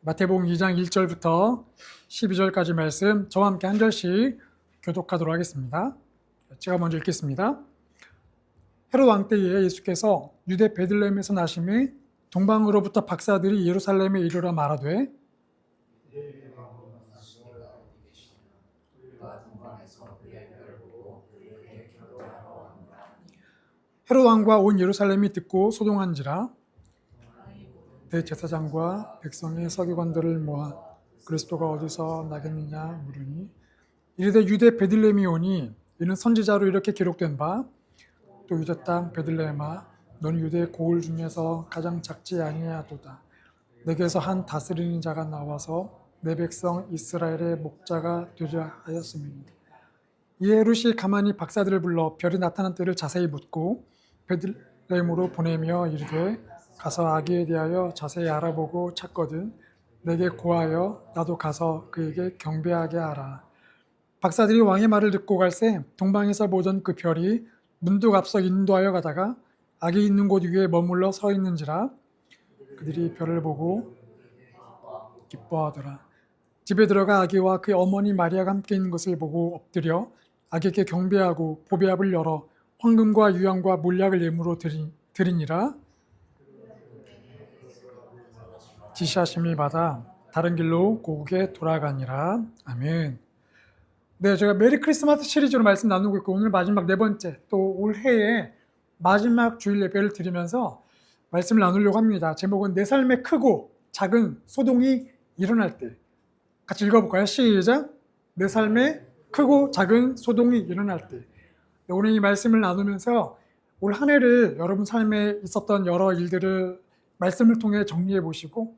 마태복음 2장 1절부터 12절까지 말씀 저와 함께 한 절씩 교독하도록 하겠습니다. 제가 먼저 읽겠습니다. 헤롯 왕 때에 예수께서 유대 베들레헴에서 나심에 동방으로부터 박사들이 예루살렘에 이르러 말하되 헤롯 왕과 온 예루살렘이 듣고 소동한지라 대제사장과 백성의 서기관들을 모아 그리스도가 어디서 나겠느냐 물으니 이르되 유대 베들레헴이 오니 이는 선지자로 이렇게 기록된 바 또 유대 땅 베들레헴아 너는 유대 고을 중에서 가장 작지 아니하도다 내게서 한 다스리는 자가 나와서 내 백성 이스라엘의 목자가 되려 하였음이니라. 이에 헤롯이 가만히 박사들을 불러 별이 나타난 때를 자세히 묻고 베들레헴으로 보내며 이르되 가서 아기에 대하여 자세히 알아보고 찾거든 내게 고하여 나도 가서 그에게 경배하게 하라. 박사들이 왕의 말을 듣고 갈새 동방에서 보던 그 별이 문득 앞서 인도하여 가다가 아기 있는 곳 위에 머물러 서 있는지라. 그들이 별을 보고 기뻐하더라. 집에 들어가 아기와 그 어머니 마리아가 함께 있는 것을 보고 엎드려 아기에게 경배하고 보배압을 열어 황금과 유향과 몰약을 예물로 드리니라. 지시하심을 받아 다른 길로 고국에 돌아가니라. 아멘. 네, 제가 메리 크리스마스 시리즈로 말씀 나누고 있고 오늘 마지막 네 번째 또 올해의 마지막 주일 예배를 드리면서 말씀을 나누려고 합니다. 제목은 내 삶의 크고 작은 소동이 일어날 때. 같이 읽어볼까요? 시작. 내 삶의 크고 작은 소동이 일어날 때. 네, 오늘 이 말씀을 나누면서 올 한 해를 여러분 삶에 있었던 여러 일들을 말씀을 통해 정리해 보시고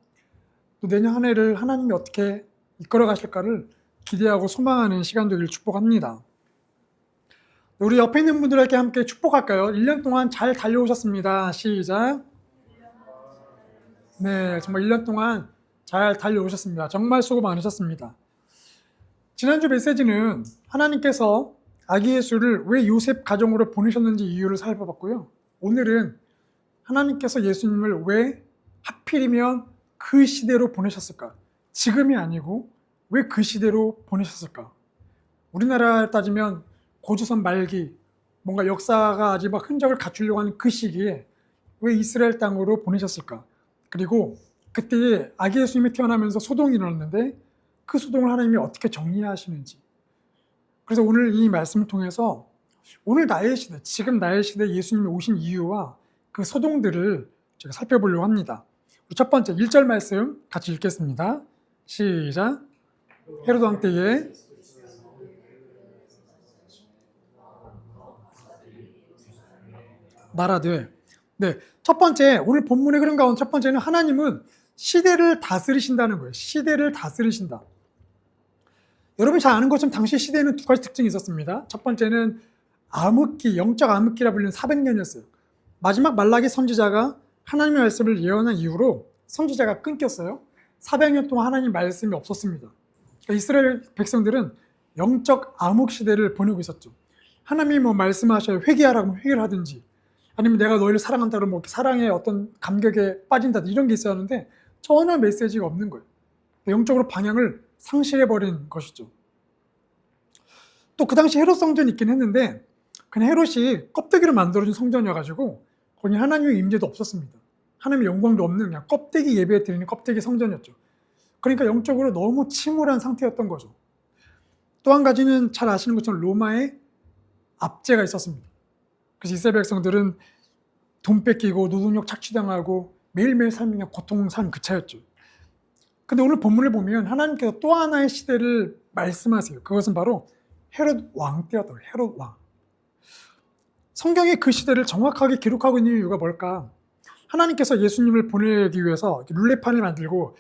또 내년 한 해를 하나님이 어떻게 이끌어 가실까를 기대하고 소망하는 시간 되기를 축복합니다. 우리 옆에 있는 분들에게 함께 축복할까요? 1년 동안 잘 달려오셨습니다. 시작. 네, 정말 1년 동안 잘 달려오셨습니다. 정말 수고 많으셨습니다. 지난주 메시지는 하나님께서 아기 예수를 왜 요셉 가정으로 보내셨는지 이유를 살펴봤고요. 오늘은 하나님께서 예수님을 왜 하필이면 그 시대로 보내셨을까? 지금이 아니고 왜 그 시대로 보내셨을까? 우리나라 따지면 고조선 말기, 뭔가 역사가 아직 막 흔적을 갖추려고 하는 그 시기에 왜 이스라엘 땅으로 보내셨을까? 그리고 그때에 아기 예수님이 태어나면서 소동이 일어났는데 그 소동을 하나님이 어떻게 정리하시는지. 그래서 오늘 이 말씀을 통해서 오늘 나의 시대, 지금 나의 시대에 예수님이 오신 이유와 그 소동들을 제가 살펴보려고 합니다. 첫 번째 1절 말씀 같이 읽겠습니다. 시작. 헤롯 왕 때에 말하되. 네, 첫 번째 오늘 본문의 흐름 가운데 첫 번째는 하나님은 시대를 다스리신다는 거예요. 시대를 다스리신다. 여러분이 잘 아는 것처럼 당시 시대에는 두 가지 특징이 있었습니다. 첫 번째는 암흑기, 영적 암흑기라 불리는 400년이었어요. 마지막 말라기 선지자가 하나님의 말씀을 예언한 이후로 선지자가 끊겼어요. 400년 동안 하나님 말씀이 없었습니다. 그러니까 이스라엘 백성들은 영적 암흑 시대를 보내고 있었죠. 하나님이 뭐 말씀하셔야 회개하라고 회개를 하든지 아니면 내가 너희를 사랑한다 그러면 사랑의 어떤 감격에 빠진다 이런 게 있어야 하는데 전혀 메시지가 없는 거예요. 영적으로 방향을 상실해버린 것이죠. 또 그 당시 헤롯 성전이 있긴 했는데 그냥 헤롯이 껍데기로 만들어진 성전이어가지고 거기 하나님의 임재도 없었습니다. 하나님의 영광도 없는 그냥 껍데기 예배 드리는 껍데기 성전이었죠. 그러니까 영적으로 너무 침울한 상태였던 거죠. 또 한 가지는 잘 아시는 것처럼 로마의 압제가 있었습니다. 그래서 이스라엘 백성들은 돈 뺏기고 노동력 착취당하고 매일매일 삶이 그냥 고통 삶 그 차였죠. 근데 오늘 본문을 보면 하나님께서 또 하나의 시대를 말씀하세요. 그것은 바로 헤롯 왕 때였다고. 헤롯 왕. 성경이 그 시대를 정확하게 기록하고 있는 이유가 뭘까? 하나님께서 예수님을 보내기 위해서 룰레판을 만들고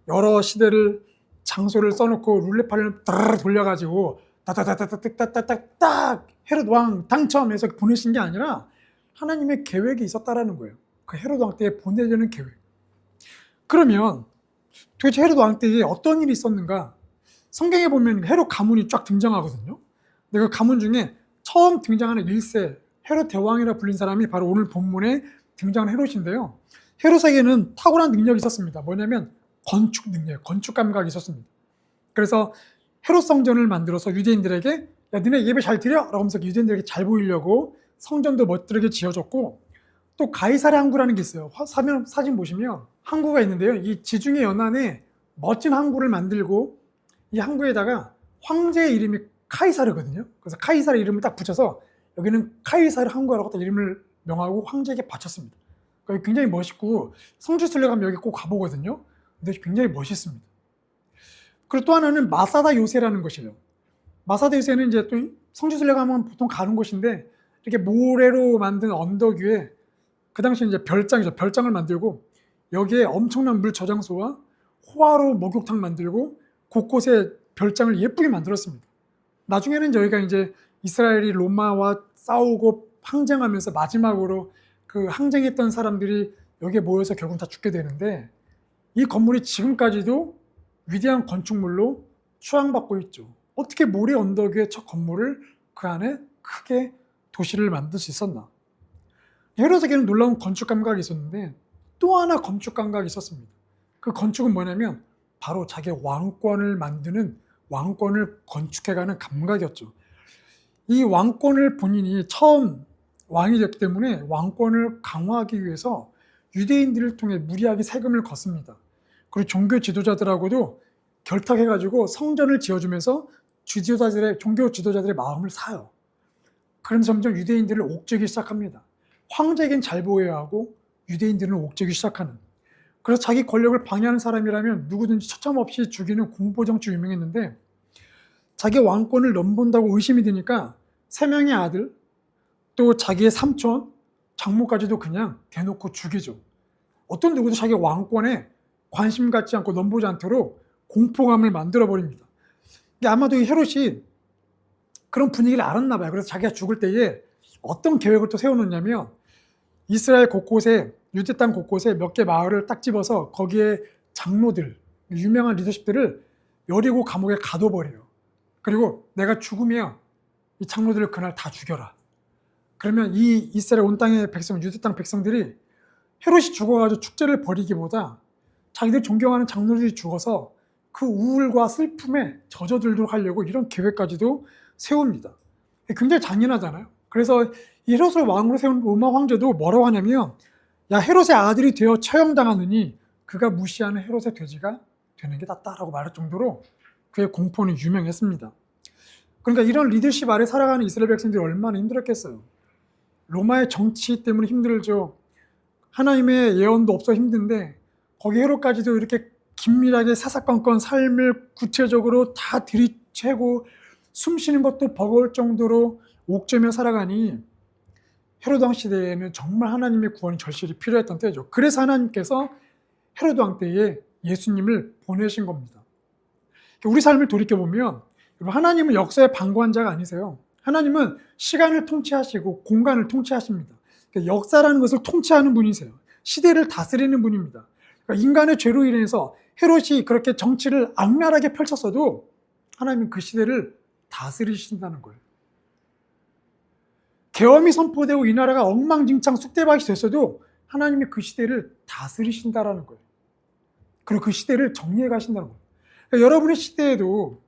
여러 시대를 장소를 써놓고 룰레판을 돌려가지고 따따따따따따따딱 헤롯 왕 당첨해서 보내신 게 아니라 하나님의 계획이 있었다라는 거예요. 그 헤롯 왕 때에 보내려는 계획. 그러면 도대체 헤롯 왕 때에 어떤 일이 있었는가? 성경에 보면 헤롯 가문이 쫙 등장하거든요. 근데 그 가문 중에 처음 등장하는 1세 헤롯 대왕이라 불린 사람이 바로 오늘 본문에 등장하는 헤롯인데요. 헤롯에게는 탁월한 능력이 있었습니다. 뭐냐면 건축 능력, 건축 감각이 있었습니다. 그래서 헤롯 성전을 만들어서 유대인들에게 야, 너네 예배 잘 드려? 라고 하면서 유대인들에게 잘 보이려고 성전도 멋들게 지어줬고, 또 가이사랴 항구라는 게 있어요. 사진 보시면 항구가 있는데요. 이 지중해 연안에 멋진 항구를 만들고 이 항구에다가 황제의 이름이 카이사르거든요. 그래서 카이사르 이름을 딱 붙여서 여기는 카이사르 항구라고 딱 이름을 명하고 황제에게 바쳤습니다. 그러니까 굉장히 멋있고 성지순례 가면 여기 꼭 가보거든요. 근데 굉장히 멋있습니다. 그리고 또 하나는 마사다 요새라는 것이에요. 마사다 요새는 이제 또 성지순례 가면 보통 가는 곳인데 이렇게 모래로 만든 언덕 위에 그 당시 이제 별장이죠. 별장을 만들고 여기에 엄청난 물 저장소와 호화로 목욕탕 만들고 곳곳에 별장을 예쁘게 만들었습니다. 나중에는 저희가 이제 이스라엘이 로마와 싸우고 항쟁하면서 마지막으로 그 항쟁했던 사람들이 여기에 모여서 결국 다 죽게 되는데 이 건물이 지금까지도 위대한 건축물로 추앙받고 있죠. 어떻게 모래 언덕 위에 저 건물을 그 안에 크게 도시를 만들 수 있었나? 헤롯에게는 놀라운 건축 감각이 있었는데 또 하나 건축 감각이 있었습니다. 그 건축은 뭐냐면 바로 자기의 왕권을 만드는, 왕권을 건축해가는 감각이었죠. 이 왕권을 본인이 처음 왕이 됐기 때문에 왕권을 강화하기 위해서 유대인들을 통해 무리하게 세금을 걷습니다. 그리고 종교 지도자들하고도 결탁해가지고 성전을 지어주면서 종교 지도자들의 마음을 사요. 그러면서 점점 유대인들을 옥죄기 시작합니다. 황제에겐 잘 보여야 하고 유대인들은 옥죄기 시작하는. 그래서 자기 권력을 방해하는 사람이라면 누구든지 처참없이 죽이는 공포정치 유명했는데 자기 왕권을 넘본다고 의심이 드니까 3명의 아들 또 자기의 삼촌, 장모까지도 그냥 대놓고 죽이죠. 어떤 누구도 자기 왕권에 관심 갖지 않고 넘보지 않도록 공포감을 만들어버립니다. 아마도 이 헤롯이 그런 분위기를 알았나 봐요. 그래서 자기가 죽을 때에 어떤 계획을 또 세워놓냐면 이스라엘 곳곳에, 유대 땅 곳곳에 몇 개 마을을 딱 집어서 거기에 장로들, 유명한 리더십들을 여리고 감옥에 가둬버려요. 그리고 내가 죽으면 이 장로들을 그날 다 죽여라. 그러면 이 이스라엘 온 땅의 백성, 유대 땅 백성들이 헤롯이 죽어가지고 축제를 벌이기보다 자기들 존경하는 장로들이 죽어서 그 우울과 슬픔에 젖어들도록 하려고 이런 계획까지도 세웁니다. 굉장히 잔인하잖아요. 그래서 이 헤롯을 왕으로 세운 로마 황제도 뭐라고 하냐면 야, 헤롯의 아들이 되어 처형당하느니 그가 무시하는 헤롯의 돼지가 되는 게 낫다라고 말할 정도로 그의 공포는 유명했습니다. 그러니까 이런 리더십 아래 살아가는 이스라엘 백성들이 얼마나 힘들었겠어요. 로마의 정치 때문에 힘들죠. 하나님의 예언도 없어 힘든데 거기 헤롯까지도 이렇게 긴밀하게 사사건건 삶을 구체적으로 다 들이채고 숨 쉬는 것도 버거울 정도로 옥죄며 살아가니 헤롯 왕 시대에는 정말 하나님의 구원이 절실히 필요했던 때죠. 그래서 하나님께서 헤롯 왕 때에 예수님을 보내신 겁니다. 우리 삶을 돌이켜보면 하나님은 역사의 방관자가 아니세요. 하나님은 시간을 통치하시고 공간을 통치하십니다. 역사라는 것을 통치하는 분이세요. 시대를 다스리는 분입니다. 인간의 죄로 인해서 헤롯이 그렇게 정치를 악랄하게 펼쳤어도 하나님은 그 시대를 다스리신다는 거예요. 계엄이 선포되고 이 나라가 엉망진창 쑥대밭이 됐어도 하나님이 그 시대를 다스리신다라는 거예요. 그리고 그 시대를 정리해 가신다는 거예요. 그러니까 여러분의 시대에도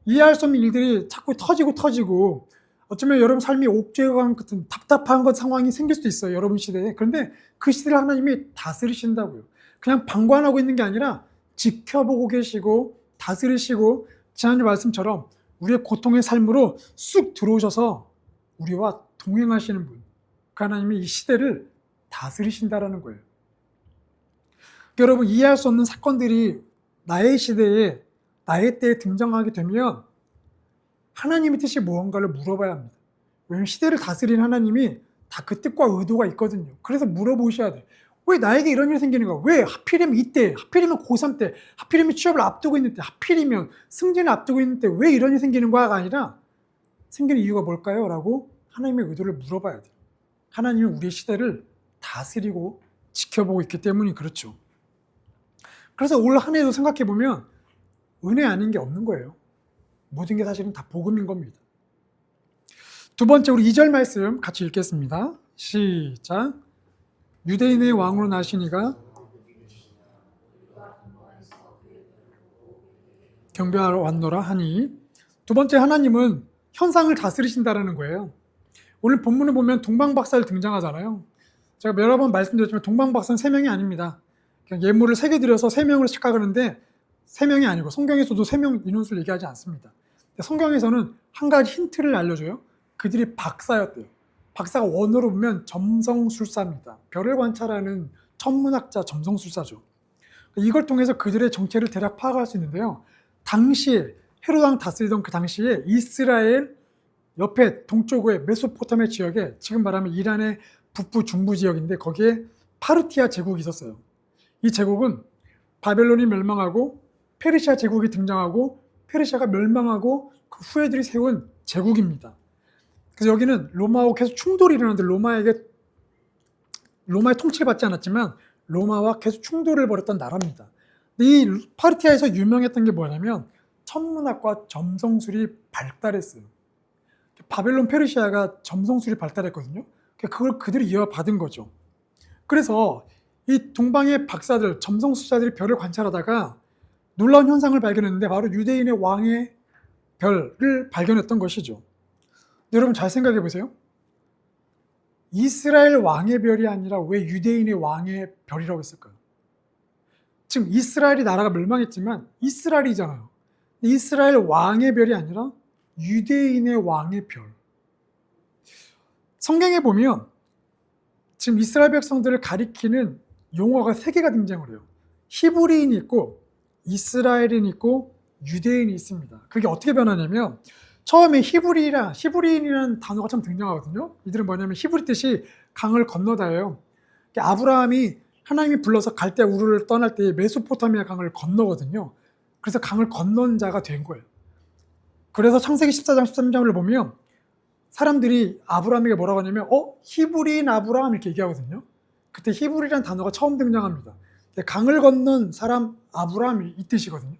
이해할 수 없는 일들이 자꾸 터지고 어쩌면 여러분 삶이 옥죄감 같은 답답한 것 상황이 생길 수도 있어요. 여러분 시대에. 그런데 그 시대를 하나님이 다스리신다고요. 그냥 방관하고 있는 게 아니라 지켜보고 계시고 다스리시고 지난주 말씀처럼 우리의 고통의 삶으로 쑥 들어오셔서 우리와 동행하시는 분. 그 하나님이 이 시대를 다스리신다라는 거예요. 여러분 이해할 수 없는 사건들이 나의 시대에 나의 때에 등장하게 되면 하나님의 뜻이 무언가를 물어봐야 합니다. 왜냐하면 시대를 다스리는 하나님이 다 그 뜻과 의도가 있거든요. 그래서 물어보셔야 돼요. 왜 나에게 이런 일이 생기는 거야? 왜 하필이면 이때, 하필이면 고3 때, 하필이면 취업을 앞두고 있는 때, 하필이면 승진을 앞두고 있는 때 왜 이런 일이 생기는 거야가 아니라 생기는 이유가 뭘까요? 라고 하나님의 의도를 물어봐야 돼요. 하나님은 우리의 시대를 다스리고 지켜보고 있기 때문이 그렇죠. 그래서 올 한 해도 생각해보면 은혜 아닌 게 없는 거예요. 모든 게 사실은 다 복음인 겁니다. 두 번째 우리 2절 말씀 같이 읽겠습니다. 시작. 유대인의 왕으로 나시니가 경배하러 왔노라 하니, 두 번째 하나님은 현상을 다스리신다라는 거예요. 오늘 본문을 보면 동방박사를 등장하잖아요. 제가 여러 번 말씀드렸지만 동방박사는 3명이 아닙니다. 그냥 예물을 3개 드려서 3명으로 착각하는데 3명이 아니고, 성경에서도 3명 인원수를 얘기하지 않습니다. 성경에서는 한 가지 힌트를 알려줘요. 그들이 박사였대요. 박사가 원어로 보면 점성술사입니다. 별을 관찰하는 천문학자 점성술사죠. 이걸 통해서 그들의 정체를 대략 파악할 수 있는데요. 당시에 헤롯 왕 다스리던 그 당시에 이스라엘 옆에 동쪽의 메소포타미아 지역에, 지금 말하면 이란의 북부 중부 지역인데, 거기에 파르티아 제국이 있었어요. 이 제국은 바벨론이 멸망하고 페르시아 제국이 등장하고 페르시아가 멸망하고 그 후예들이 세운 제국입니다. 그래서 여기는 로마하고 계속 충돌이 일어나는데, 로마의 통치를 받지 않았지만 로마와 계속 충돌을 벌였던 나라입니다. 이 파르티아에서 유명했던 게 뭐냐면 천문학과 점성술이 발달했어요. 바벨론 페르시아가 점성술이 발달했거든요. 그걸 그들이 이어받은 거죠. 그래서 이 동방의 박사들, 점성술사들이 별을 관찰하다가 놀라운 현상을 발견했는데, 바로 유대인의 왕의 별을 발견했던 것이죠. 여러분 잘 생각해 보세요. 이스라엘 왕의 별이 아니라 왜 유대인의 왕의 별이라고 했을까요? 지금 이스라엘이 나라가 멸망했지만 이스라엘이잖아요. 이스라엘 왕의 별이 아니라 유대인의 왕의 별. 성경에 보면 지금 이스라엘 백성들을 가리키는 용어가 3개가 등장을 해요. 히브리인이 있고 이스라엘인이 있고 유대인이 있습니다. 그게 어떻게 변하냐면, 처음에 히브리인이라는 단어가 참 등장하거든요. 이들은 뭐냐면 히브리 뜻이 강을 건너다예요. 아브라함이 하나님이 불러서 갈대 우르를 떠날 때 메소포타미아 강을 건너거든요. 그래서 강을 건넌 자가 된 거예요. 그래서 창세기 14장 13장을 보면 사람들이 아브라함에게 뭐라고 하냐면 히브리인 아브라함 이렇게 얘기하거든요. 그때 히브리라는 단어가 처음 등장합니다. 강을 건넌 사람 아브라함이 이 뜻이거든요.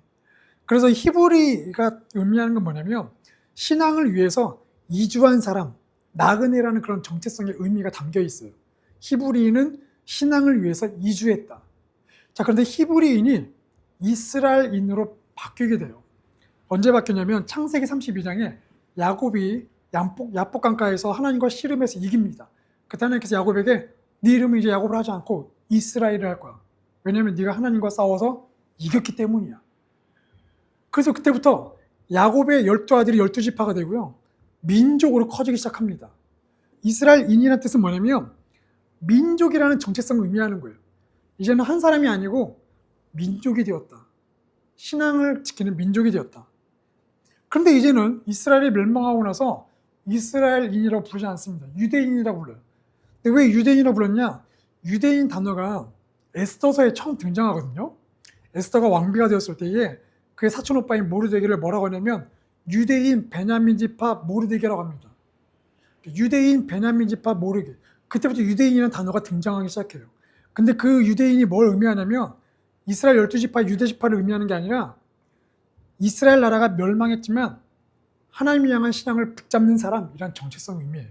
그래서 히브리가 의미하는 건 뭐냐면 신앙을 위해서 이주한 사람, 나그네라는 그런 정체성의 의미가 담겨 있어요. 히브리인은 신앙을 위해서 이주했다. 자, 그런데 히브리인이 이스라엘인으로 바뀌게 돼요. 언제 바뀌냐면 창세기 32장에 야곱이 야복 강가에서 하나님과 씨름해서 이깁니다. 그때 하나님께서 야곱에게 네 이름은 이제 야곱을 하지 않고 이스라엘을 할 거야. 왜냐하면 네가 하나님과 싸워서 이겼기 때문이야. 그래서 그때부터 야곱의 12아들이 12지파가 되고요. 민족으로 커지기 시작합니다. 이스라엘인이라는 뜻은 뭐냐면 민족이라는 정체성을 의미하는 거예요. 이제는 한 사람이 아니고 민족이 되었다. 신앙을 지키는 민족이 되었다. 그런데 이제는 이스라엘이 멸망하고 나서 이스라엘인이라고 부르지 않습니다. 유대인이라고 불러요. 근데 왜 유대인이라고 불렀냐? 유대인 단어가 에스더서에 처음 등장하거든요. 에스더가 왕비가 되었을 때에 그의 사촌 오빠인 모르드게를 뭐라고 하냐면 유대인 베냐민 지파 모르드게라고 합니다. 유대인 베냐민 지파 모르드게. 그때부터 유대인이라는 단어가 등장하기 시작해요. 근데 그 유대인이 뭘 의미하냐면 이스라엘 12지파 유대 지파를 의미하는 게 아니라 이스라엘 나라가 멸망했지만 하나님을 향한 신앙을 붙잡는 사람이란 정체성을 의미해요.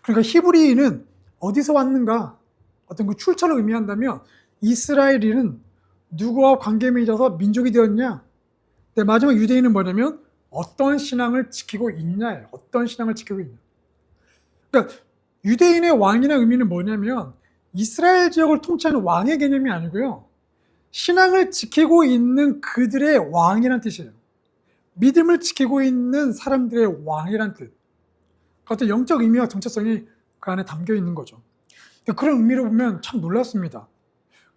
그러니까 히브리인은 어디서 왔는가? 어떤 그 출처를 의미한다면 이스라엘인은 누구와 관계 맺어서 민족이 되었냐? 근데 마지막 유대인은 뭐냐면 어떤 신앙을 지키고 있냐예요. 어떤 신앙을 지키고 있냐. 그러니까 유대인의 왕이라는 의미는 뭐냐면 이스라엘 지역을 통치하는 왕의 개념이 아니고요. 신앙을 지키고 있는 그들의 왕이란 뜻이에요. 믿음을 지키고 있는 사람들의 왕이란 뜻. 어떤 영적 의미와 정체성이 그 안에 담겨 있는 거죠. 그런 의미로 보면 참 놀랐습니다.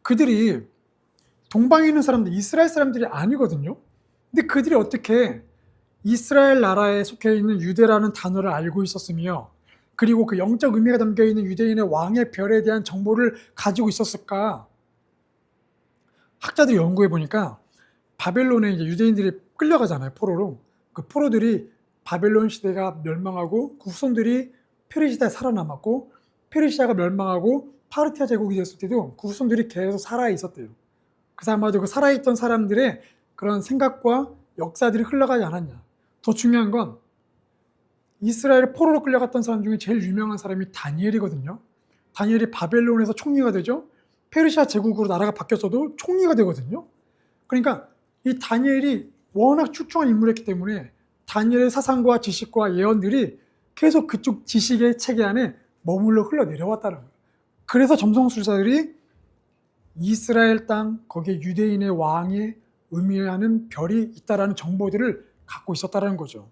그들이 동방에 있는 사람들, 이스라엘 사람들이 아니거든요. 근데 그들이 어떻게 이스라엘 나라에 속해 있는 유대라는 단어를 알고 있었으며, 그리고 그 영적 의미가 담겨 있는 유대인의 왕의 별에 대한 정보를 가지고 있었을까? 학자들이 연구해 보니까 바벨론에 이제 유대인들이 끌려가잖아요, 포로로. 그 포로들이 바벨론 시대가 멸망하고 그 후손들이 페르시아 시대에 살아남았고, 페르시아가 멸망하고 파르티아 제국이 됐을 때도 그 후손들이 계속 살아 있었대요. 그래서 아마도 그 살아있던 사람들의 그런 생각과 역사들이 흘러가지 않았냐. 더 중요한 건 이스라엘 포로로 끌려갔던 사람 중에 제일 유명한 사람이 다니엘이거든요. 다니엘이 바벨론에서 총리가 되죠. 페르시아 제국으로 나라가 바뀌었어도 총리가 되거든요. 그러니까 이 다니엘이 워낙 출중한 인물이었기 때문에 다니엘의 사상과 지식과 예언들이 계속 그쪽 지식의 체계 안에 머물러 흘러내려왔다는 거예요. 그래서 점성술사들이 이스라엘 땅, 거기에 유대인의 왕에 의미하는 별이 있다라는 정보들을 갖고 있었다는 거죠.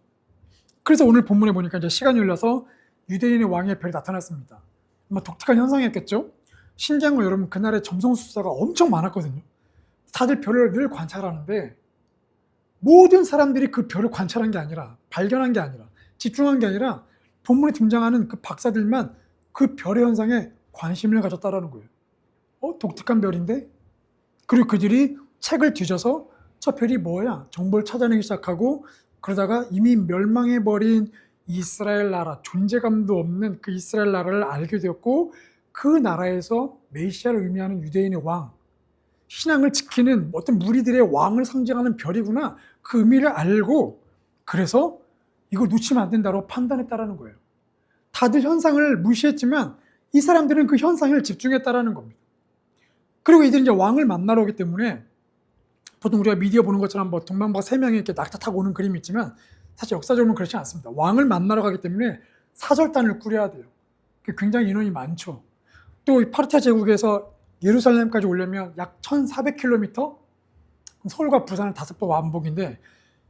그래서 오늘 본문에 보니까 이제 시간이 흘러서 유대인의 왕의 별이 나타났습니다. 아마 독특한 현상이었겠죠? 신기한 건 여러분, 그날에 점성술사가 엄청 많았거든요. 다들 별을 늘 관찰하는데 모든 사람들이 그 별을 관찰한 게 아니라, 발견한 게 아니라, 집중한 게 아니라 본문에 등장하는 그 박사들만 그 별의 현상에 관심을 가졌다라는 거예요. 독특한 별인데? 그리고 그들이 책을 뒤져서 저 별이 뭐야? 정보를 찾아내기 시작하고, 그러다가 이미 멸망해버린 이스라엘 나라, 존재감도 없는 그 이스라엘 나라를 알게 되었고, 그 나라에서 메시아를 의미하는 유대인의 왕, 신앙을 지키는 어떤 무리들의 왕을 상징하는 별이구나, 그 의미를 알고, 그래서 이걸 놓치면 안 된다고 판단했다라는 거예요. 다들 현상을 무시했지만 이 사람들은 그 현상을 집중했다라는 겁니다. 그리고 이들이 이제 왕을 만나러 오기 때문에, 보통 우리가 미디어 보는 것처럼 뭐 동방박 3명이 이렇게 낙타 타고 오는 그림이 있지만 사실 역사적으로는 그렇지 않습니다. 왕을 만나러 가기 때문에 사절단을 꾸려야 돼요. 굉장히 인원이 많죠. 또 이 파르티아 제국에서 예루살렘까지 오려면 약 1400km, 서울과 부산을 5번 왕복인데,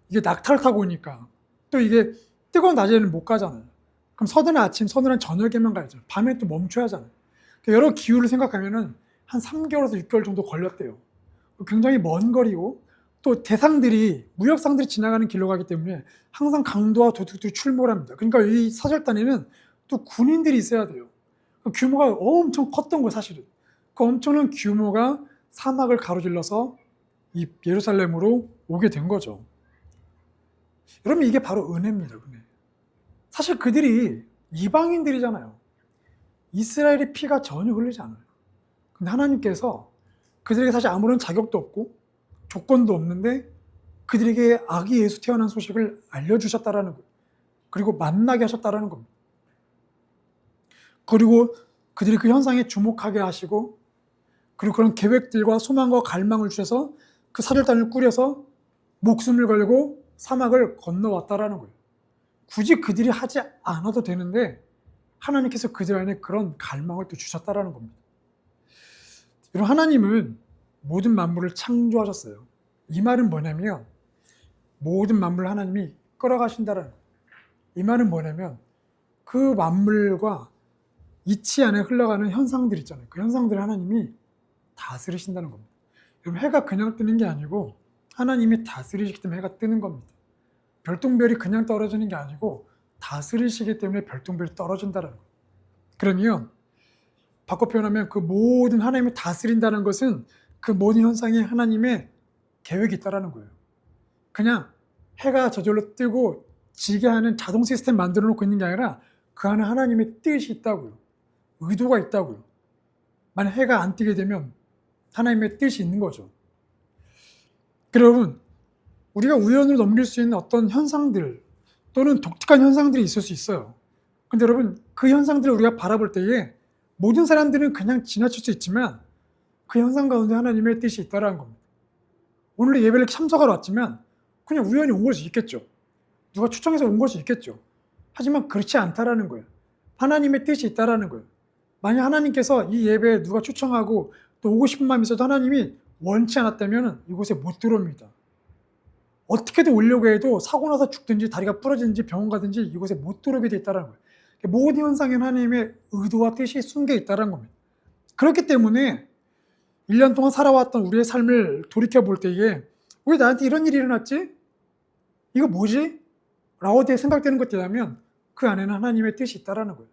이게 낙타를 타고 오니까 또 이게 뜨거운 낮에는 못 가잖아요. 그럼 서든한 아침, 서든한 저녁에만 가야죠. 밤에 또 멈춰야 하잖아요. 여러 기후를 생각하면은 한 3개월에서 6개월 정도 걸렸대요. 굉장히 먼 거리고, 또 대상들이, 무역상들이 지나가는 길로 가기 때문에 항상 강도와 도둑들이 출몰 합니다. 그러니까 이 사절단에는 또 군인들이 있어야 돼요. 규모가 엄청 컸던 거예요, 사실은. 그 엄청난 규모가 사막을 가로질러서 이 예루살렘으로 오게 된 거죠. 여러분, 이게 바로 은혜입니다, 은혜. 사실 그들이 이방인들이잖아요. 이스라엘의 피가 전혀 흘리지 않아요. 근데 하나님께서 그들에게 사실 아무런 자격도 없고 조건도 없는데 그들에게 아기 예수 태어난 소식을 알려주셨다라는 거예요. 그리고 만나게 하셨다라는 겁니다. 그리고 그들이 그 현상에 주목하게 하시고, 그리고 그런 계획들과 소망과 갈망을 주셔서 그 사절단을 꾸려서 목숨을 걸고 사막을 건너왔다라는 거예요. 굳이 그들이 하지 않아도 되는데 하나님께서 그들 안에 그런 갈망을 또 주셨다라는 겁니다. 여러분, 하나님은 모든 만물을 창조하셨어요. 이 말은 뭐냐면 모든 만물을 하나님이 끌어가신다라는 거예요. 이 말은 뭐냐면 그 만물과 이치 안에 흘러가는 현상들 있잖아요. 그 현상들을 하나님이 다스리신다는 겁니다. 여러분, 해가 그냥 뜨는 게 아니고 하나님이 다스리시기 때문에 해가 뜨는 겁니다. 별똥별이 그냥 떨어지는 게 아니고 다스리시기 때문에 별똥별이 떨어진다는 거예요. 그러면 바꿔 표현하면 그 모든 하나님이 다스린다는 것은 그 모든 현상에 하나님의 계획이 있다는 거예요. 그냥 해가 저절로 뜨고 지게 하는 자동 시스템 만들어 놓고 있는 게 아니라 그 안에 하나님의 뜻이 있다고요. 의도가 있다고요. 만약 해가 안 뜨게 되면 하나님의 뜻이 있는 거죠. 여러분, 우리가 우연으로 넘길 수 있는 어떤 현상들 또는 독특한 현상들이 있을 수 있어요. 근데 여러분, 그 현상들을 우리가 바라볼 때에 모든 사람들은 그냥 지나칠 수 있지만 그 현상 가운데 하나님의 뜻이 있다는 겁니다. 오늘 예배를 참석하러 왔지만 그냥 우연히 온 걸 수 있겠죠. 누가 추천해서 온 걸 수 있겠죠. 하지만 그렇지 않다라는 거예요. 하나님의 뜻이 있다라는 거예요. 만약 하나님께서 이 예배에 누가 추천하고 또 오고 싶은 마음이 있어도 하나님이 원치 않았다면 이곳에 못 들어옵니다. 어떻게든 오려고 해도 사고 나서 죽든지 다리가 부러지든지 병원 가든지 이곳에 못 들어오게 돼 있다는 거예요. 모든 현상에는 하나님의 의도와 뜻이 숨겨 있다는 겁니다. 그렇기 때문에 1년 동안 살아왔던 우리의 삶을 돌이켜볼 때에 왜 나한테 이런 일이 일어났지? 이거 뭐지? 라고 생각되는 것들이라면 그 안에는 하나님의 뜻이 있다는 거예요.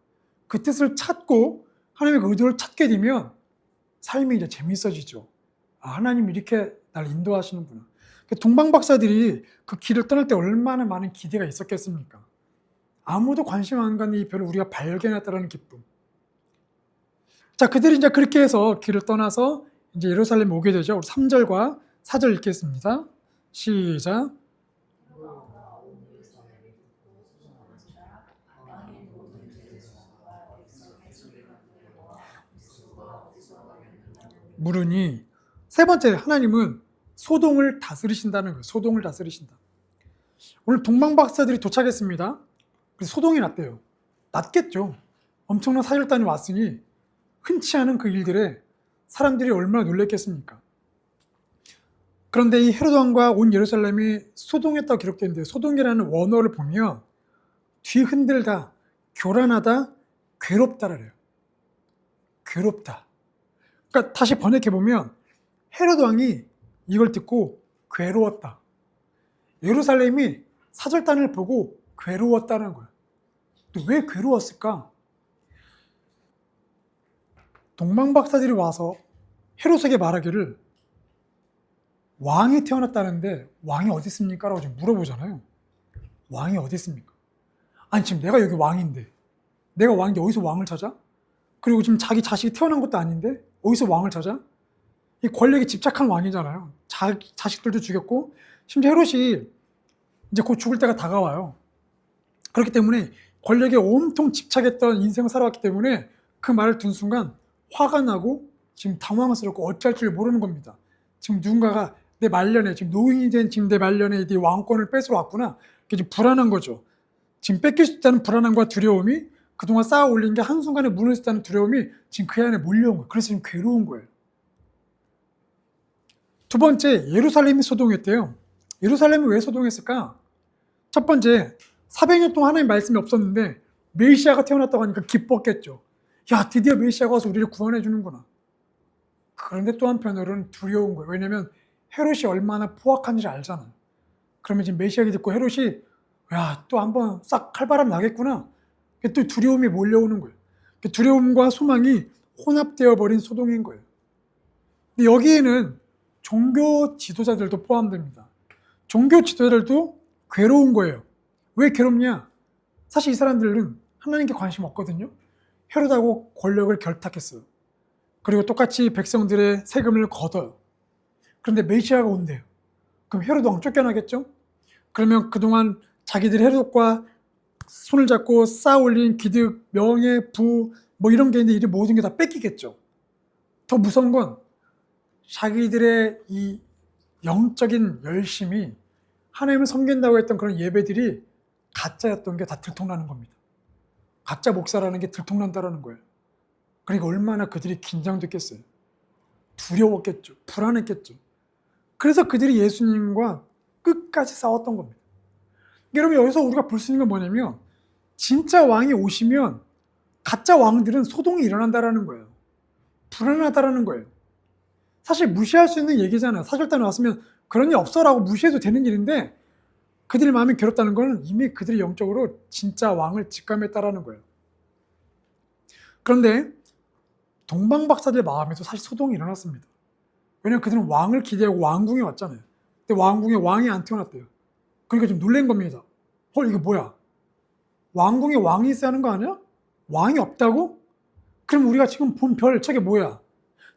그 뜻을 찾고 하나님의 의도를 찾게 되면 삶이 이제 재밌어지죠. 하나님이 이렇게 날 인도하시는구나. 동방박사들이 그 길을 떠날 때 얼마나 많은 기대가 있었겠습니까? 아무도 관심 안 가는 이 별을 우리가 발견했다는 기쁨. 자, 그들이 이제 그렇게 해서 길을 떠나서 이제 예루살렘에 오게 되죠. 우리 3절과 4절 읽겠습니다. 시작. 물으니, 세 번째, 하나님은 소동을 다스리신다는 거예요. 소동을 다스리신다. 오늘 동방박사들이 도착했습니다. 그래서 소동이 났대요. 났겠죠. 엄청난 사절단이 왔으니 흔치 않은 그 일들에 사람들이 얼마나 놀랬겠습니까? 그런데 이 헤로드 왕과 온 예루살렘이 소동했다고 기록되는데, 소동이라는 원어를 보면 뒤흔들다, 교란하다, 괴롭다래요. 괴롭다. 그러니까 다시 번역해 보면 헤로드 왕이 이걸 듣고 괴로웠다. 예루살렘이 사절단을 보고 괴로웠다는 거예요. 왜 괴로웠을까? 동방박사들이 와서 헤롯에게 말하기를 왕이 태어났다는데 왕이 어디 있습니까? 라고 지금 물어보잖아요. 왕이 어디 있습니까? 아니 지금 내가 여기 왕인데, 내가 왕인데 어디서 왕을 찾아? 그리고 지금 자기 자식이 태어난 것도 아닌데 어디서 왕을 찾아? 이 권력에 집착한 왕이잖아요. 자식들도 죽였고 심지어 헤롯이 이제 곧 죽을 때가 다가와요. 그렇기 때문에 권력에 온통 집착했던 인생을 살아왔기 때문에 그 말을 듣는 순간 화가 나고 지금 당황스럽고 어찌할 줄 모르는 겁니다. 지금 누군가가 내 말년에, 지금 노인이 된 지금 내 말년에 네 왕권을 뺏으러 왔구나. 지금 불안한 거죠. 지금 뺏길 수 있다는 불안함과 두려움이, 그동안 쌓아 올린 게 한순간에 무너질 수 있다는 두려움이 지금 그 안에 몰려온 거예요. 그래서 지금 괴로운 거예요. 두 번째, 예루살렘이 소동했대요. 예루살렘이 왜 소동했을까? 첫 번째, 400년 동안 하나님 말씀이 없었는데 메시아가 태어났다고 하니까 기뻤겠죠. 야, 드디어 메시아가 와서 우리를 구원해 주는구나. 그런데 또 한편으로는 두려운 거예요. 왜냐면 헤롯이 얼마나 포악한지 알잖아요. 그러면 지금 메시아 듣고 헤롯이 야, 또 한번 싹 칼바람 나겠구나. 또 두려움이 몰려오는 거예요. 두려움과 소망이 혼합되어 버린 소동인 거예요. 근데 여기에는 종교 지도자들도 포함됩니다. 종교 지도자들도 괴로운 거예요. 왜 괴롭냐? 사실 이 사람들은 하나님께 관심 없거든요. 헤롯하고 권력을 결탁했어요. 그리고 똑같이 백성들의 세금을 걷어요. 그런데 메시아가 온대요. 그럼 헤롯 왕 쫓겨나겠죠? 그러면 그동안 자기들이 헤롯과 손을 잡고 쌓아올린 기득, 명예, 부, 뭐 이런 게 있는데 이 모든 게 다 뺏기겠죠. 더 무서운 건 자기들의 이 영적인 열심이, 하나님을 섬긴다고 했던 그런 예배들이 가짜였던 게 다 들통나는 겁니다. 가짜 목사라는 게 들통난다라는 거예요. 그러니까 얼마나 그들이 긴장됐겠어요. 두려웠겠죠. 불안했겠죠. 그래서 그들이 예수님과 끝까지 싸웠던 겁니다. 여러분, 여기서 우리가 볼 수 있는 건 뭐냐면 진짜 왕이 오시면 가짜 왕들은 소동이 일어난다라는 거예요. 불안하다라는 거예요. 사실 무시할 수 있는 얘기잖아요. 사절단에 왔으면 그런 일 없어라고 무시해도 되는 일인데 그들의 마음이 괴롭다는 건 이미 그들이 영적으로 진짜 왕을 직감했다라는 거예요. 그런데 동방박사들 마음에도 사실 소동이 일어났습니다. 왜냐하면 그들은 왕을 기대하고 왕궁에 왔잖아요. 근데 왕궁에 왕이 안 태어났대요. 그러니까 좀 놀란 겁니다. 헐, 이게 뭐야? 왕궁에 왕이 있어야 하는 거 아니야? 왕이 없다고? 그럼 우리가 지금 본 별, 저게 뭐야?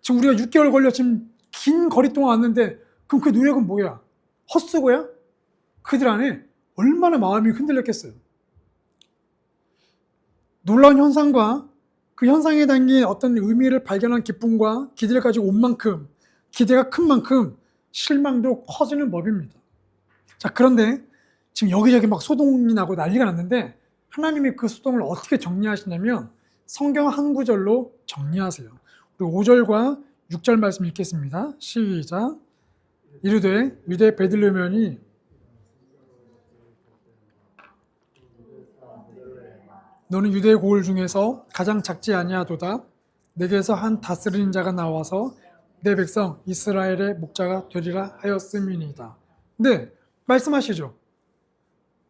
지금 우리가 6개월 걸려 지금 긴 거리 동안 왔는데 그럼 그 노력은 뭐야? 헛수고야? 그들 안에 얼마나 마음이 흔들렸겠어요. 놀라운 현상과 그 현상에 담긴 어떤 의미를 발견한 기쁨과 기대를 가지고 온 만큼, 기대가 큰 만큼 실망도 커지는 법입니다. 자, 그런데 지금 여기저기 막 소동이 나고 난리가 났는데 하나님이 그 소동을 어떻게 정리하시냐면 성경 한 구절로 정리하세요. 우리 5절과 6절 말씀 읽겠습니다. 시작. 이르되 유대 베들레헴이 너는 유대 고을 중에서 가장 작지 아니하도다. 내게서 한 다스리는 자가 나와서 내 백성 이스라엘의 목자가 되리라 하였음이니이다. 네, 말씀하시죠.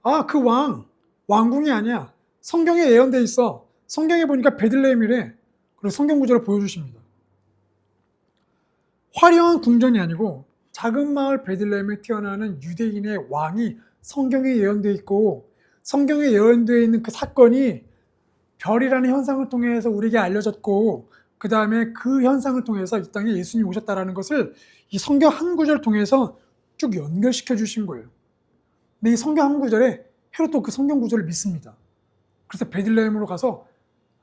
아, 그 왕궁이 아니야. 성경에 예언돼 있어. 성경에 보니까 베들레헴이래. 그리고 성경 구절을 보여주십니다. 화려한 궁전이 아니고 작은 마을 베들레헴에 태어나는 유대인의 왕이 성경에 예언돼 있고, 성경에 예언되어 있는 그 사건이 별이라는 현상을 통해서 우리에게 알려졌고, 그 다음에 그 현상을 통해서 이 땅에 예수님이 오셨다는 것을 이 성경 한 구절을 통해서 쭉 연결시켜 주신 거예요. 근데 이 성경 한 구절에 헤롯도 그 성경 구절을 믿습니다. 그래서 베들레헴으로 가서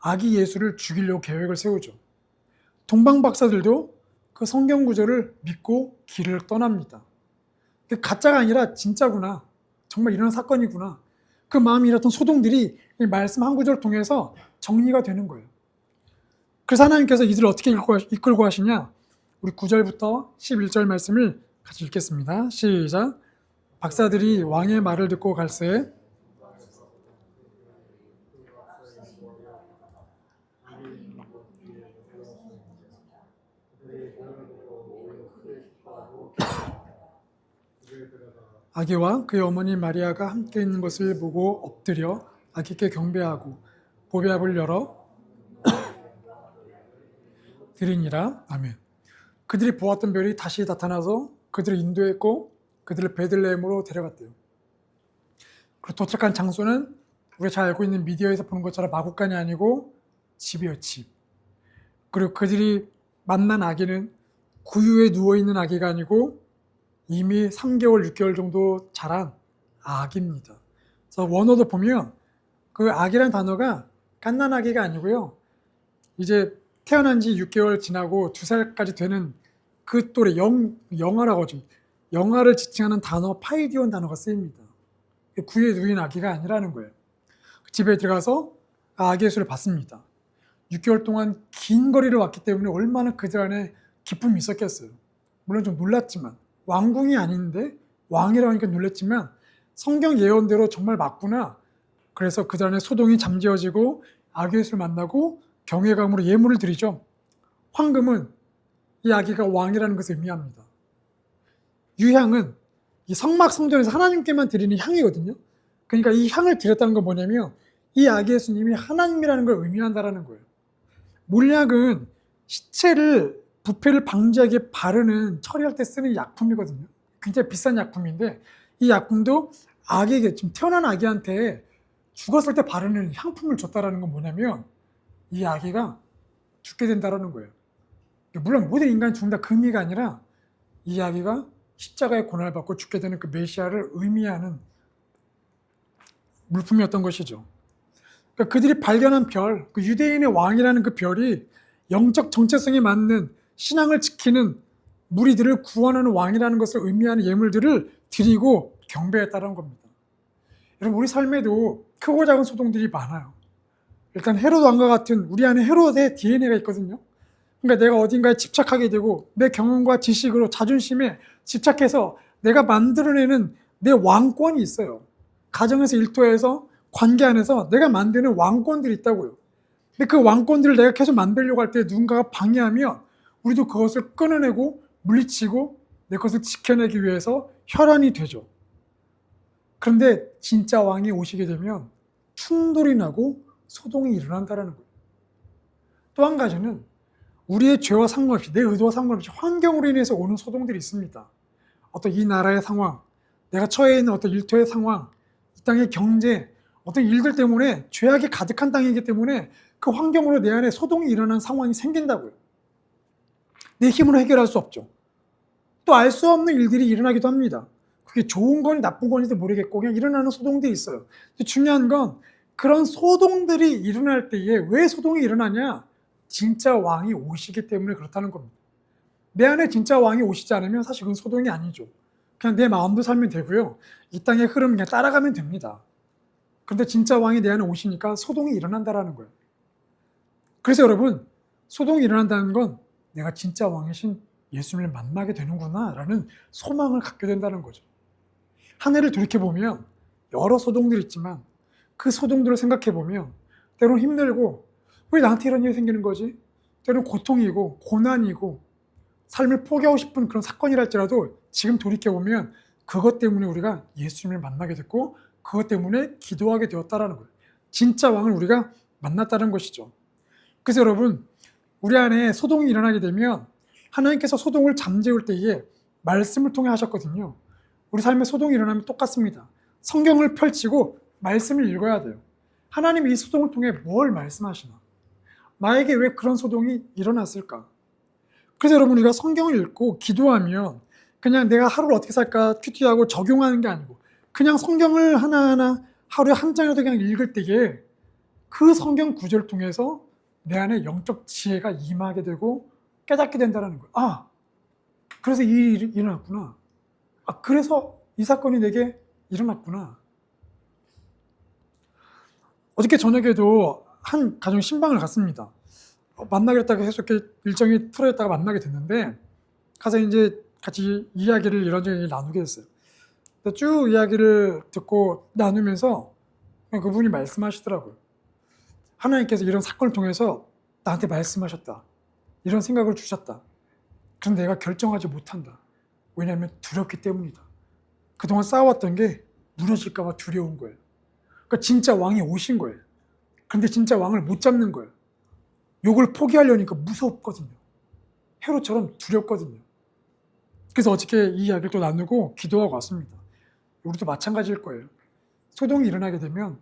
아기 예수를 죽이려고 계획을 세우죠. 동방 박사들도 그 그 성경 구절을 믿고 길을 떠납니다. 가짜가 아니라 진짜구나. 정말 이런 사건이구나. 그 마음이 잃었던 소동들이 이 말씀 한 구절을 통해서 정리가 되는 거예요. 그래서 하나님께서 이들을 어떻게 이끌고 하시냐? 우리 9절부터 11절 말씀을 같이 읽겠습니다. 시작. 박사들이 왕의 말을 듣고 갈새 아기와 그의 어머니 마리아가 함께 있는 것을 보고 엎드려 아기께 경배하고 보배압을 열어 드리니라. 아멘. 그들이 보았던 별이 다시 나타나서 그들을 인도했고 그들을 베들레헴으로 데려갔대요. 그리고 도착한 장소는 우리가 잘 알고 있는 미디어에서 보는 것처럼 마구간이 아니고 집이에요, 집. 그리고 그들이 만난 아기는 구유에 누워있는 아기가 아니고 이미 3개월, 6개월 정도 자란 아기입니다. 그래서 원어도 보면 그 아기란 단어가 갓난아기가 아니고요. 이제 태어난 지 6개월 지나고 2살까지 되는 그 또래 영아라고 하죠. 영아를 지칭하는 단어 파이디온 단어가 쓰입니다. 구유에 누인 아기가 아니라는 거예요. 집에 들어가서 아기 예수를 봤습니다. 6개월 동안 긴 거리를 왔기 때문에 얼마나 그들 안에 기쁨이 있었겠어요. 물론 좀 놀랐지만 왕궁이 아닌데 왕이라고 하니까 놀랐지만 성경 예언대로 정말 맞구나. 그래서 그들 안에 소동이 잠재워지고 아기 예수를 만나고 경외감으로 예물을 드리죠. 황금은 이 아기가 왕이라는 것을 의미합니다. 유향은 이 성막 성전에서 하나님께만 드리는 향이거든요. 그러니까 이 향을 드렸다는 건 뭐냐면 이 아기 예수님이 하나님이라는 걸 의미한다라는 거예요. 몰약은 시체를 부패를 방지하기 위해 바르는 처리할 때 쓰는 약품이거든요. 굉장히 비싼 약품인데 이 약품도 아기에게 지금 태어난 아기한테 죽었을 때 바르는 향품을 줬다라는 건 뭐냐면 이 아기가 죽게 된다라는 거예요. 물론 모든 인간이 죽는다 그 의미가 아니라 이 아기가 십자가의 고난을 받고 죽게 되는 그 메시아를 의미하는 물품이었던 것이죠. 그러니까 그들이 발견한 별, 그 유대인의 왕이라는 그 별이 영적 정체성에 맞는 신앙을 지키는 무리들을 구원하는 왕이라는 것을 의미하는 예물들을 드리고 경배했다는 겁니다. 여러분 우리 삶에도 크고 작은 소동들이 많아요. 일단 헤롯 왕과 같은 우리 안에 헤롯의 DNA가 있거든요. 그러니까 내가 어딘가에 집착하게 되고 내 경험과 지식으로 자존심에 집착해서 내가 만들어내는 내 왕권이 있어요. 가정에서 일터에서 관계 안에서 내가 만드는 왕권들이 있다고요. 근데 그 왕권들을 내가 계속 만들려고 할 때 누군가가 방해하면 우리도 그것을 끊어내고 물리치고 내 것을 지켜내기 위해서 혈안이 되죠. 그런데 진짜 왕이 오시게 되면 충돌이 나고 소동이 일어난다는 거예요. 또 한 가지는 우리의 죄와 상관없이 내 의도와 상관없이 환경으로 인해서 오는 소동들이 있습니다. 어떤 이 나라의 상황, 내가 처해 있는 어떤 일터의 상황, 이 땅의 경제, 어떤 일들 때문에 죄악이 가득한 땅이기 때문에 그 환경으로 내 안에 소동이 일어난 상황이 생긴다고요. 내 힘으로 해결할 수 없죠. 또 알 수 없는 일들이 일어나기도 합니다. 그게 좋은 건지 나쁜 건지도 모르겠고 그냥 일어나는 소동들이 있어요. 근데 중요한 건 그런 소동들이 일어날 때에 왜 소동이 일어나냐? 진짜 왕이 오시기 때문에 그렇다는 겁니다. 내 안에 진짜 왕이 오시지 않으면 사실 그건 소동이 아니죠. 그냥 내 마음도 살면 되고요. 이 땅의 흐름 그냥 따라가면 됩니다. 그런데 진짜 왕이 내 안에 오시니까 소동이 일어난다라는 거예요. 그래서 여러분 소동이 일어난다는 건 내가 진짜 왕이신 예수님을 만나게 되는구나 라는 소망을 갖게 된다는 거죠. 한 해를 돌이켜보면 여러 소동들이 있지만 그 소동들을 생각해보면 때로는 힘들고 왜 나한테 이런 일이 생기는 거지? 때로는 고통이고 고난이고 삶을 포기하고 싶은 그런 사건이랄지라도 지금 돌이켜보면 그것 때문에 우리가 예수님을 만나게 됐고 그것 때문에 기도하게 되었다라는 거예요. 진짜 왕을 우리가 만났다는 것이죠. 그래서 여러분 우리 안에 소동이 일어나게 되면 하나님께서 소동을 잠재울 때에 말씀을 통해 하셨거든요. 우리 삶에 소동이 일어나면 똑같습니다. 성경을 펼치고 말씀을 읽어야 돼요. 하나님이 이 소동을 통해 뭘 말씀하시나? 나에게 왜 그런 소동이 일어났을까? 그래서 여러분 우리가 성경을 읽고 기도하면 그냥 내가 하루를 어떻게 살까 큐티하고 적용하는 게 아니고 그냥 성경을 하나하나 하루에 한 장이라도 그냥 읽을 때에 그 성경 구절을 통해서 내 안에 영적 지혜가 임하게 되고 깨닫게 된다는 거예요. 아, 그래서 이 일이 일어났구나. 아, 그래서 이 사건이 내게 일어났구나. 어저께 저녁에도 한 가정 신방을 갔습니다. 만나겠다고 해서 이렇게 일정이 틀어졌다가 만나게 됐는데, 가서 이제 같이 이야기를 이런저런 나누게 됐어요. 근데 쭉 이야기를 듣고 나누면서 그냥 그분이 말씀하시더라고요. 하나님께서 이런 사건을 통해서 나한테 말씀하셨다. 이런 생각을 주셨다. 그런데 내가 결정하지 못한다. 왜냐하면 두렵기 때문이다. 그동안 쌓아왔던 게 무너질까 봐 두려운 거예요. 그러니까 진짜 왕이 오신 거예요. 그런데 진짜 왕을 못 잡는 거예요. 요걸 포기하려니까 무섭거든요. 헤롯처럼 두렵거든요. 그래서 어저께 이 이야기를 또 나누고 기도하고 왔습니다. 우리도 마찬가지일 거예요. 소동이 일어나게 되면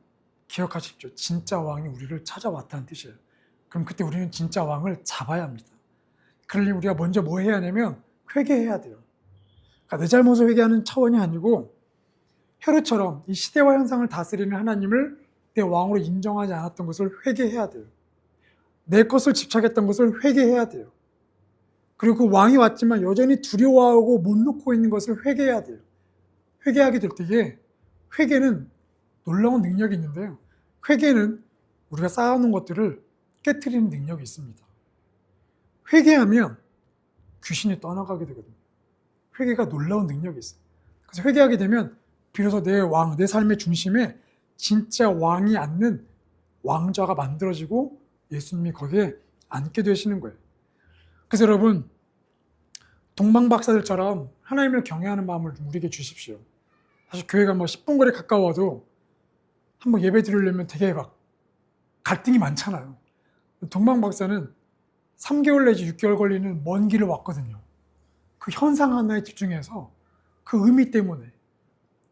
기억하십시오. 진짜 왕이 우리를 찾아왔다는 뜻이에요. 그럼 그때 우리는 진짜 왕을 잡아야 합니다. 그러려면 우리가 먼저 뭐 해야 하냐면 회개해야 돼요. 그러니까 내 잘못을 회개하는 차원이 아니고 헤롯처럼 이 시대와 현상을 다스리는 하나님을 내 왕으로 인정하지 않았던 것을 회개해야 돼요. 내 것을 집착했던 것을 회개해야 돼요. 그리고 그 왕이 왔지만 여전히 두려워하고 못 놓고 있는 것을 회개해야 돼요. 회개하게 될 때에 회개는 놀라운 능력이 있는데요. 회개는 우리가 쌓아놓은 것들을 깨트리는 능력이 있습니다. 회개하면 귀신이 떠나가게 되거든요. 회개가 놀라운 능력이 있어요. 그래서 회개하게 되면 비로소 내 왕, 내 삶의 중심에 진짜 왕이 앉는 왕좌가 만들어지고 예수님이 거기에 앉게 되시는 거예요. 그래서 여러분, 동방박사들처럼 하나님을 경외하는 마음을 우리에게 주십시오. 사실 교회가 뭐 10분 거리 가까워도 한번 예배 드리려면 되게 막 갈등이 많잖아요. 동방박사는 3개월 내지 6개월 걸리는 먼 길을 왔거든요. 그 현상 하나에 집중해서 그 의미 때문에.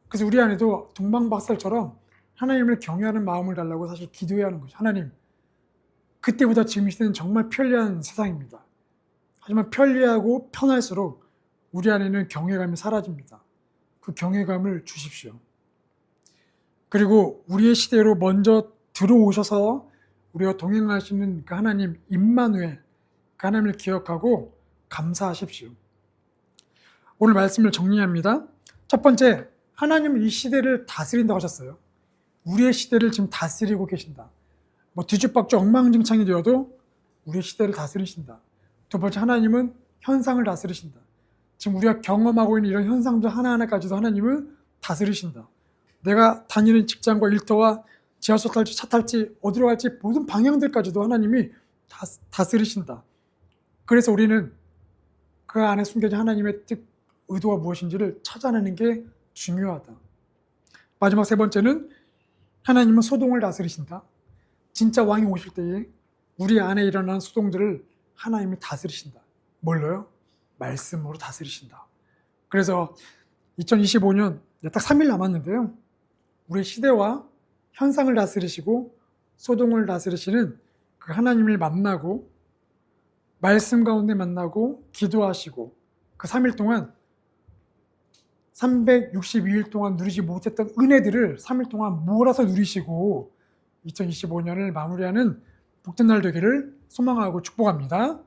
그래서 우리 안에도 동방박사처럼 하나님을 경외하는 마음을 달라고 사실 기도해야 하는 거죠. 하나님, 그때보다 지금 이 시대는 정말 편리한 세상입니다. 하지만 편리하고 편할수록 우리 안에는 경외감이 사라집니다. 그 경외감을 주십시오. 그리고 우리의 시대로 먼저 들어오셔서 우리와 동행하시는 그 하나님 임마누엘, 그 하나님을 기억하고 감사하십시오. 오늘 말씀을 정리합니다. 첫 번째, 하나님은 이 시대를 다스린다고 하셨어요. 우리의 시대를 지금 다스리고 계신다. 뭐 뒤죽박죽 엉망진창이 되어도 우리의 시대를 다스리신다. 두 번째, 하나님은 현상을 다스리신다. 지금 우리가 경험하고 있는 이런 현상들 하나하나까지도 하나님은 다스리신다. 내가 다니는 직장과 일터와 지하철 탈지 차 탈지 어디로 갈지 모든 방향들까지도 하나님이 다스리신다. 그래서 우리는 그 안에 숨겨진 하나님의 뜻, 의도가 무엇인지를 찾아내는 게 중요하다. 마지막 세 번째는 하나님은 소동을 다스리신다. 진짜 왕이 오실 때에 우리 안에 일어나는 소동들을 하나님이 다스리신다. 뭘로요? 말씀으로 다스리신다. 그래서 2025년 딱 3일 남았는데요. 우리 시대와 현상을 다스리시고 소동을 다스리시는 그 하나님을 만나고 말씀 가운데 만나고 기도하시고 그 3일 동안 362일 동안 누리지 못했던 은혜들을 3일 동안 몰아서 누리시고 2025년을 마무리하는 복된 날 되기를 소망하고 축복합니다.